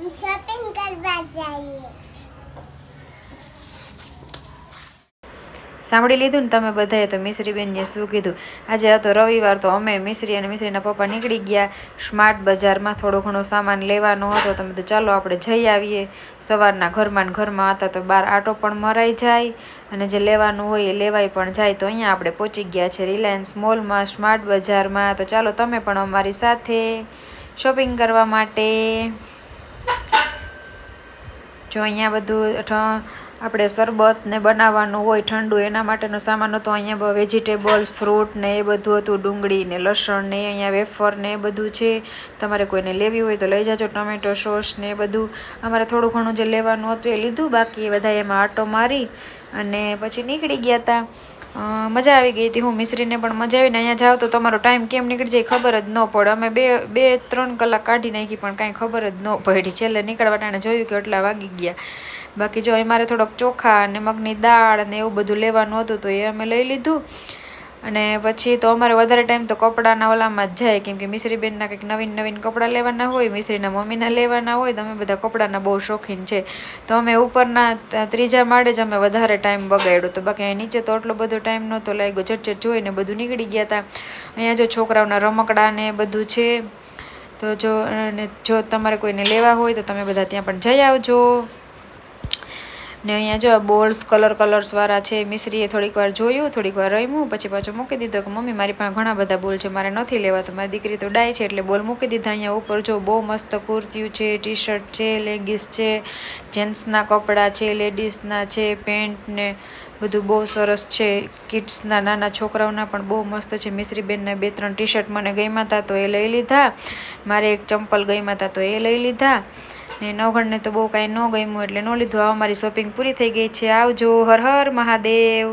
Shopping કરવા જઈએ. સાંભળી લીધું ને તમે બધાએ તો મિશ્રીબેનને શું કીધું. આજે હતો રવિવાર તો અમે મિશ્રી અને મિશ્રીના પપ્પા નીકળી ગયા સ્માર્ટ બજારમાં. થોડો ઘણો સામાન લેવાનો હતો. તમે તો ચાલો આપણે જઈ આવીએ. સવારના ઘરમાં ને ઘરમાં હતા તો બહાર આટો પણ મરાઈ જાય અને જે લેવાનું હોય એ લેવાય પણ જાય. તો અહીંયા આપણે પહોંચી ગયા છે રિલાયન્સ મોલમાં સ્માર્ટ બજારમાં. તો ચાલો તમે પણ અમારી સાથે શોપિંગ કરવા માટે. જો અહીંયા બધું આપણે શરબત ને બનાવવાનું હોય ઠંડુ એના માટેનો સામાન હતો. અહીંયા વેજીટેબલ ફ્રૂટ ને એ બધું હતું. ડુંગળી ને લસણ ને અહીંયા વેફર ને એ બધું છે. તમારે કોઈને લેવી હોય તો લઈ જાજો. ટમેટો સોસ ને એ બધું અમારે થોડું ઘણું જે લેવાનું હતું એ લીધું. બાકી બધા એમાં આટો મારી અને પછી નીકળી ગયા હતા. મજા આવી ગઈ હતી. હું મિશ્રીને પણ મજા આવીને. અહીંયા જાઓ તો તમારો ટાઈમ કેમ નીકળી જાય ખબર જ ન પડે. અમે બે 3 કલાક કાઢી નાખી પણ કાંઈ ખબર જ ન પડી. છેલ્લે નીકળવા ટાણે જોયું કે એટલા વાગી ગયા. બાકી જો અમારે થોડોક ચોખા અને મગની દાળ ને એવું બધું લેવાનું હતું તો એ અમે લઈ લીધું. અને પછી તો અમારે વધારે ટાઈમ તો કપડાના ઓલામાં જ જાય કેમ કે મિશ્રીબેનના કંઈક નવીન કપડાં લેવાના હોય, મિશ્રીના મમ્મીના લેવાના હોય. તો અમે બધા કપડાના બહુ શોખીન છે. તો અમે ઉપરના 3જા માળે જ અમે વધારે ટાઈમ બગાડ્યો. તો બાકી નીચે તો એટલો બધો ટાઈમ નહોતો લાગ્યો. ઝટઝટ જોઈને બધું નીકળી ગયા હતા. અહીંયા જો છોકરાઓના રમકડા ને બધું છે. તો જો તમારે કોઈને લેવા હોય તો તમે બધા ત્યાં પણ જઈ આવજો. ને અહીંયા જો બોલ્સ કલર્સવાળા છે. મિશ્રીએ થોડીક વાર જોયું, થોડીક વાર રમ્યું, પછી પાછો મૂકી દીધો કે મમ્મી મારી પાસે ઘણા બધા બોલ છે, મારે નથી લેવા. તો મારી દીકરી તો ડાય છે એટલે બોલ મૂકી દીધા. અહીંયા ઉપર જો બહુ મસ્ત કુર્તીઓ છે, ટી શર્ટ છે, લેગીસ છે, જેન્ટ્સના કપડાં છે, લેડીઝના છે, પેન્ટ ને બધું બહુ સરસ છે. કિડ્સના નાના છોકરાઓના પણ બહુ મસ્ત છે. મિશ્રીબેનના 2-3 ટી શર્ટ મને ગમ્યા હતા તો એ લઈ લીધા. મારે એક ચંપલ ગમ્યા હતા તો એ લઈ લીધા. ને નવઘણને તો બહુ કાંઈ ન ગમ્યું એટલે ન લીધું. અમારી શોપિંગ પૂરી થઈ ગઈ છે. આવજો. હર હર મહાદેવ.